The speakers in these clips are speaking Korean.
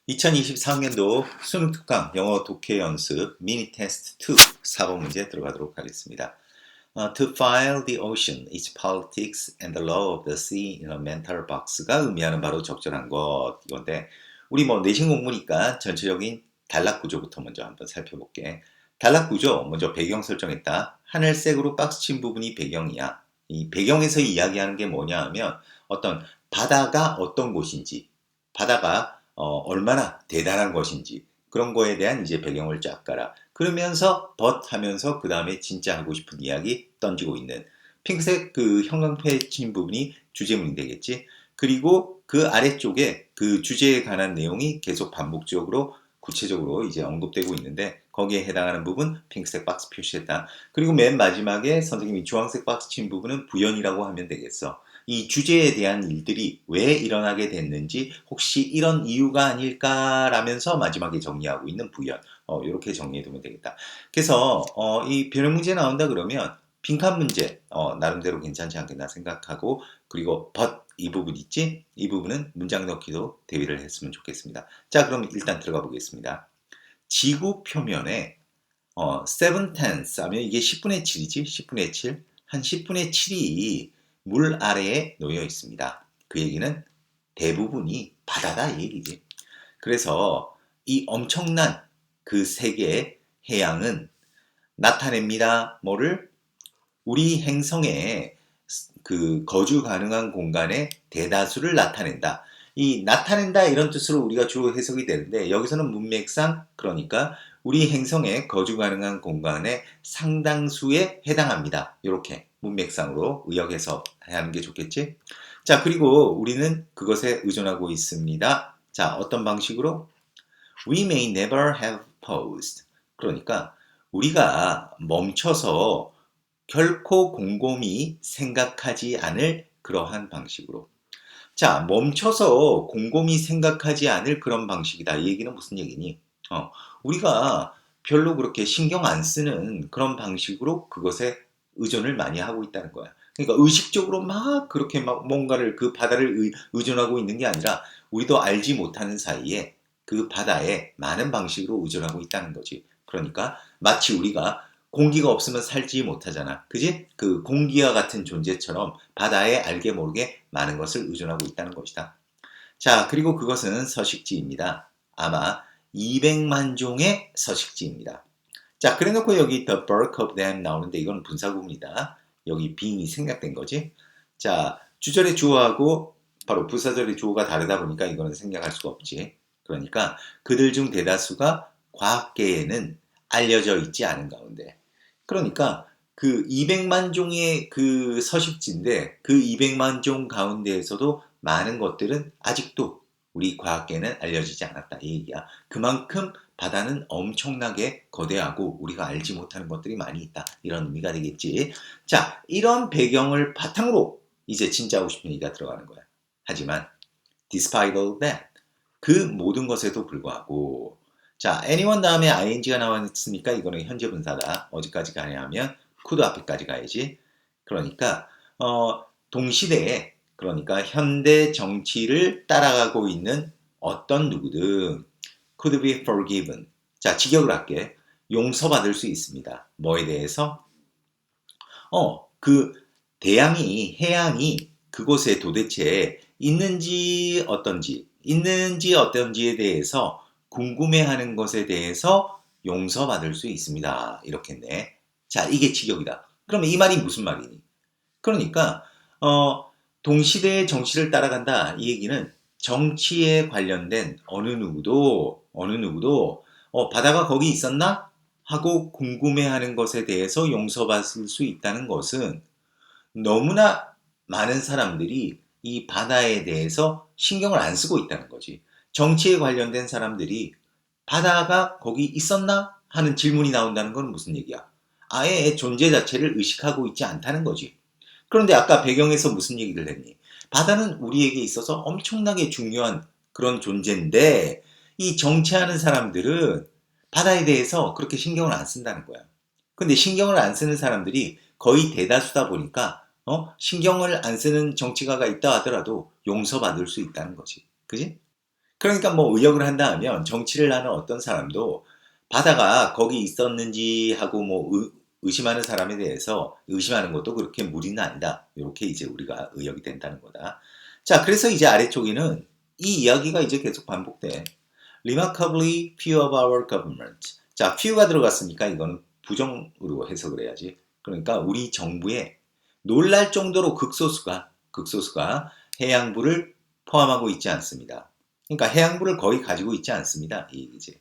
2024학년도 수능 특강 영어 독해 연습 미니 테스트 2 4번 문제 들어가도록 하겠습니다. To file the ocean, its politics and the law of the sea in a mental box가 의미하는 바로 적절한 것 이건데 우리 내신 공부니까 전체적인 단락 구조부터 먼저 한번 살펴볼게. 단락 구조 먼저 배경 설정했다. 하늘색으로 박스 친 부분이 배경이야. 이 배경에서 이야기하는 게 뭐냐 하면 어떤 바다가 어떤 곳인지 바다가 얼마나 대단한 것인지 그런 거에 대한 이제 배경을 쫙 깔아. 그러면서 but 하면서 그 다음에 진짜 하고 싶은 이야기 던지고 있는 핑크색 그 형광펜 친 부분이 주제문이 되겠지. 그리고 그 아래쪽에 그 주제에 관한 내용이 계속 반복적으로 구체적으로 이제 언급되고 있는데 거기에 해당하는 부분 핑크색 박스 표시했다. 그리고 맨 마지막에 선생님이 주황색 박스 친 부분은 부연이라고 하면 되겠어. 이 주제에 대한 일들이 왜 일어나게 됐는지 혹시 이런 이유가 아닐까라면서 마지막에 정리하고 있는 부연. 이렇게 정리해두면 되겠다. 그래서 이 변형 문제 나온다 그러면 빈칸 문제 나름대로 괜찮지 않겠나 생각하고 그리고 but 이 부분 있지? 이 부분은 문장 넣기도 대비를 했으면 좋겠습니다. 자, 그럼 일단 들어가 보겠습니다. 지구 표면에 7/10 하면 이게 10분의 7이지? 10분의 7? 한 10분의 7이 물 아래에 놓여 있습니다. 그 얘기는 대부분이 바다다 이 얘기지. 그래서 이 엄청난 그 세계의 해양은 나타냅니다. 뭐를? 우리 행성에 그 거주 가능한 공간의 대다수를 나타낸다. 이 나타낸다 이런 뜻으로 우리가 주로 해석이 되는데 여기서는 문맥상 그러니까 우리 행성에 거주 가능한 공간의 상당수에 해당합니다. 이렇게 문맥상으로 의역해서 하는 게 좋겠지. 자, 그리고 우리는 그것에 의존하고 있습니다. 자, 어떤 방식으로? We may never have paused. 그러니까 우리가 멈춰서 결코 곰곰이 생각하지 않을 그러한 방식으로. 자, 멈춰서 곰곰이 생각하지 않을 그런 방식이다. 이 얘기는 무슨 얘기니? 우리가 별로 그렇게 신경 안 쓰는 그런 방식으로 그것에 의존을 많이 하고 있다는 거야. 그러니까 의식적으로 막 그렇게 막 뭔가를 그 바다를 의존하고 있는 게 아니라 우리도 알지 못하는 사이에 그 바다에 많은 방식으로 의존하고 있다는 거지. 그러니까 마치 우리가 공기가 없으면 살지 못하잖아. 그지? 그 공기와 같은 존재처럼 바다에 알게 모르게 많은 것을 의존하고 있다는 것이다. 자, 그리고 그것은 서식지입니다. 아마 200만 종의 서식지입니다. 자, 그래 놓고 여기 the bulk of them 나오는데 이건 분사구문이다. 여기 being이 생략된 거지. 자, 주절의 주어하고 바로 부사절의 주어가 다르다 보니까 이거는 생략할 수가 없지. 그러니까 그들 중 대다수가 과학계에는 알려져 있지 않은 가운데. 그러니까 그 200만 종의 그 서식지인데 그 200만 종 가운데에서도 많은 것들은 아직도 우리 과학계는 알려지지 않았다 이 얘기야. 그만큼 바다는 엄청나게 거대하고 우리가 알지 못하는 것들이 많이 있다 이런 의미가 되겠지. 자, 이런 배경을 바탕으로 이제 진짜 하고 싶은 얘기가 들어가는 거야. 하지만 despite all that 그 모든 것에도 불구하고 자, anyone 다음에 ing가 나왔으니까 이거는 현재 분사다. 어디까지 가냐 하면 could 앞에까지 가야지. 그러니까 동시대에 그러니까 현대 정치를 따라가고 있는 어떤 누구든 could be forgiven. 자, 직역을 할게. 용서받을 수 있습니다. 뭐에 대해서? 그 대양이, 해양이 그곳에 도대체 있는지 어떤지에 대해서 궁금해하는 것에 대해서 용서받을 수 있습니다. 이렇게 했네. 자, 이게 직역이다. 그러면 이 말이 무슨 말이니? 그러니까 동시대의 정치를 따라간다. 이 얘기는 정치에 관련된 어느 누구도 바다가 거기 있었나? 하고 궁금해하는 것에 대해서 용서받을 수 있다는 것은 너무나 많은 사람들이 이 바다에 대해서 신경을 안 쓰고 있다는 거지. 정치에 관련된 사람들이 바다가 거기 있었나? 하는 질문이 나온다는 건 무슨 얘기야? 아예 존재 자체를 의식하고 있지 않다는 거지. 그런데 아까 배경에서 무슨 얘기를 했니? 바다는 우리에게 있어서 엄청나게 중요한 그런 존재인데 이 정치하는 사람들은 바다에 대해서 그렇게 신경을 안 쓴다는 거야. 근데 신경을 안 쓰는 사람들이 거의 대다수다 보니까 신경을 안 쓰는 정치가가 있다 하더라도 용서받을 수 있다는 거지. 그지? 그러니까 뭐 의역을 한다 하면 정치를 하는 어떤 사람도 바다가 거기 있었는지 하고 뭐 의심하는 사람에 대해서 의심하는 것도 그렇게 무리는 아니다. 이렇게 이제 우리가 의역이 된다는 거다. 자, 그래서 이제 아래쪽에는 이 이야기가 이제 계속 반복돼. Remarkably few of our government. 자, few가 들어갔으니까 이거는 부정으로 해석을 해야지. 그러니까 우리 정부에 놀랄 정도로 극소수가 해양부를 포함하고 있지 않습니다. 그러니까 해양부를 거의 가지고 있지 않습니다. 이 얘기지.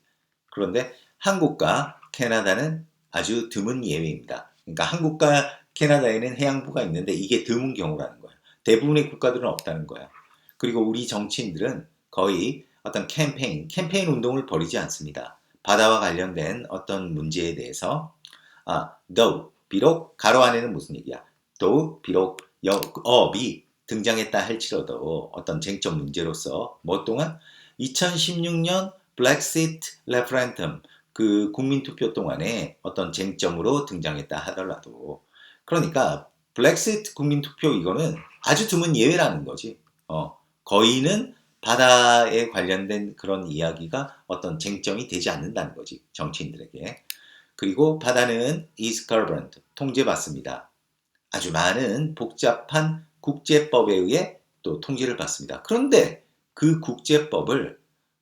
그런데 한국과 캐나다는 아주 드문 예외입니다. 그러니까 한국과 캐나다에는 해양부가 있는데 이게 드문 경우라는 거야. 대부분의 국가들은 없다는 거야. 그리고 우리 정치인들은 거의 어떤 캠페인 운동을 벌이지 않습니다. 바다와 관련된 어떤 문제에 대해서 though, 비록 가로 안에는 무슨 얘기야? though, 비록 업이 등장했다 할지라도 어떤 쟁점 문제로서 뭐 동안 2016년 블랙시트 레퍼런텀 그 국민투표 동안에 어떤 쟁점으로 등장했다 하더라도 그러니까 블랙시트 국민투표 이거는 아주 드문 예외라는 거지. 거의는 바다에 관련된 그런 이야기가 어떤 쟁점이 되지 않는다는 거지. 정치인들에게. 그리고 바다는 is governed, 통제받습니다. 아주 많은 복잡한 국제법에 의해 또 통제를 받습니다. 그런데 그 국제법을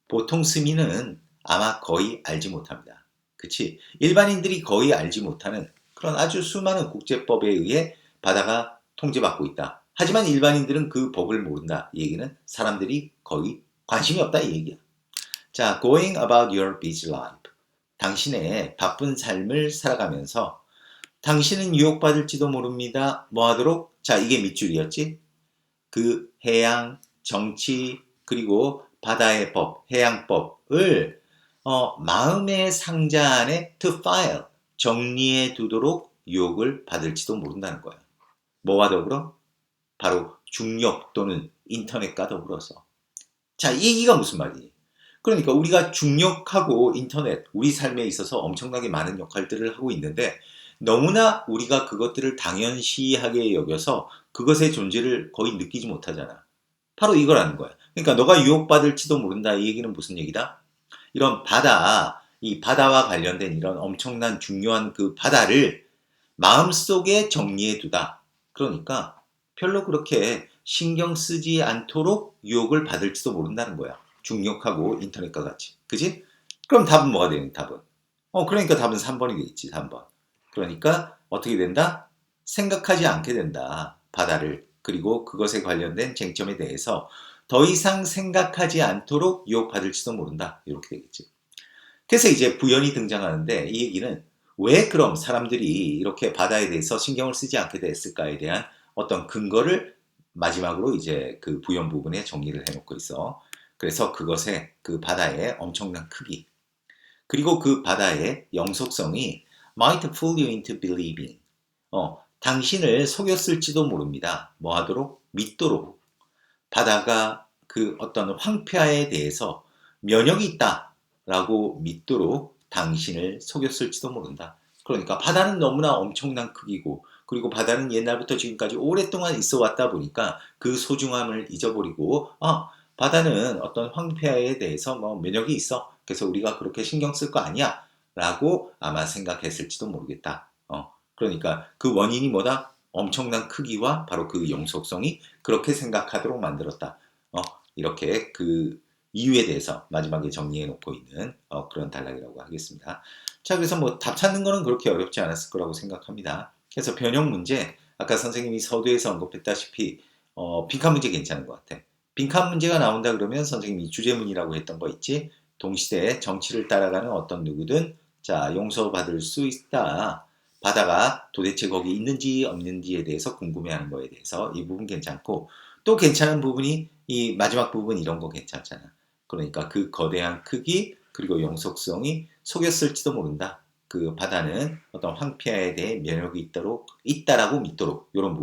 보통市民은 아마 거의 알지 못합니다. 그치? 일반인들이 거의 알지 못하는 그런 아주 수많은 국제법에 의해 바다가 통제받고 있다. 하지만 일반인들은 그 법을 모른다. 이 얘기는 사람들이 거의 관심이 없다 이 얘기야. 자, going about your busy life. 당신의 바쁜 삶을 살아가면서 당신은 유혹받을지도 모릅니다. 뭐 하도록? 자, 이게 밑줄이었지? 그 해양, 정치, 그리고 바다의 법, 해양법을 마음의 상자 안에 to file, 정리해 두도록 유혹을 받을지도 모른다는 거야. 뭐와 더불어? 바로 중력 또는 인터넷과 더불어서. 자, 이 얘기가 무슨 말이니? 그러니까 우리가 중력하고 인터넷, 우리 삶에 있어서 엄청나게 많은 역할들을 하고 있는데 너무나 우리가 그것들을 당연시하게 여겨서 그것의 존재를 거의 느끼지 못하잖아. 바로 이거라는 거야. 그러니까 너가 유혹받을지도 모른다. 이 얘기는 무슨 얘기다? 이런 이 바다와 관련된 이런 엄청난 중요한 그 바다를 마음속에 정리해 두다. 그러니까 별로 그렇게 신경 쓰지 않도록 유혹을 받을지도 모른다는 거야. 중력하고 인터넷과 같이. 그지? 그럼 답은 뭐가 되니? 답은. 그러니까 답은 3번이 되겠지. 3번. 그러니까 어떻게 된다? 생각하지 않게 된다. 바다를. 그리고 그것에 관련된 쟁점에 대해서 더 이상 생각하지 않도록 유혹받을지도 모른다. 이렇게 되겠지. 그래서 이제 부연이 등장하는데 이 얘기는 왜 그럼 사람들이 이렇게 바다에 대해서 신경을 쓰지 않게 됐을까에 대한 어떤 근거를 마지막으로 이제 그 부연 부분에 정리를 해놓고 있어. 그래서 그것의 그 바다의 엄청난 크기 그리고 그 바다의 영속성이 might fool you into believing. 당신을 속였을지도 모릅니다. 뭐 하도록? 믿도록. 바다가 그 어떤 황폐화에 대해서 면역이 있다라고 믿도록 당신을 속였을지도 모른다. 그러니까 바다는 너무나 엄청난 크기고 그리고 바다는 옛날부터 지금까지 오랫동안 있어 왔다 보니까 그 소중함을 잊어버리고 바다는 어떤 황폐화에 대해서 뭐 면역이 있어. 그래서 우리가 그렇게 신경 쓸 거 아니야. 라고 아마 생각했을지도 모르겠다. 그러니까 그 원인이 뭐다? 엄청난 크기와 바로 그 영속성이 그렇게 생각하도록 만들었다. 이렇게 그 이유에 대해서 마지막에 정리해 놓고 있는 그런 단락이라고 하겠습니다. 자, 그래서 뭐 답 찾는 거는 그렇게 어렵지 않았을 거라고 생각합니다. 그래서 변형 문제, 아까 선생님이 서두에서 언급했다시피 빈칸 문제 괜찮은 것 같아. 빈칸 문제가 나온다 그러면 선생님이 주제문이라고 했던 거 있지? 동시대에 정치를 따라가는 어떤 누구든 자, 용서받을 수 있다. 바다가 도대체 거기 있는지 없는지에 대해서 궁금해하는 거에 대해서 이 부분 괜찮고 또 괜찮은 부분이 이 마지막 부분 이런 거 괜찮잖아. 그러니까 그 거대한 크기 그리고 영속성이 속였을지도 모른다. 그 바다는 어떤 황폐화에 대해 면역이 있다라고 믿도록 이런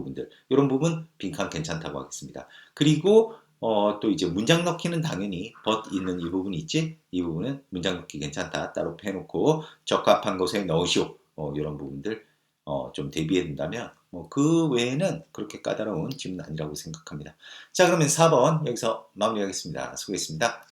부분 빈칸 괜찮다고 하겠습니다. 그리고 또 이제 문장 넣기는 당연히 but 있는 이 부분이 있지? 이 부분은 문장 넣기 괜찮다. 따로 빼놓고 적합한 곳에 넣으시오. 이런 부분들 좀 대비해 둔다면 그 외에는 그렇게 까다로운 질문 아니라고 생각합니다. 자, 그러면 4번 여기서 마무리하겠습니다. 수고했습니다.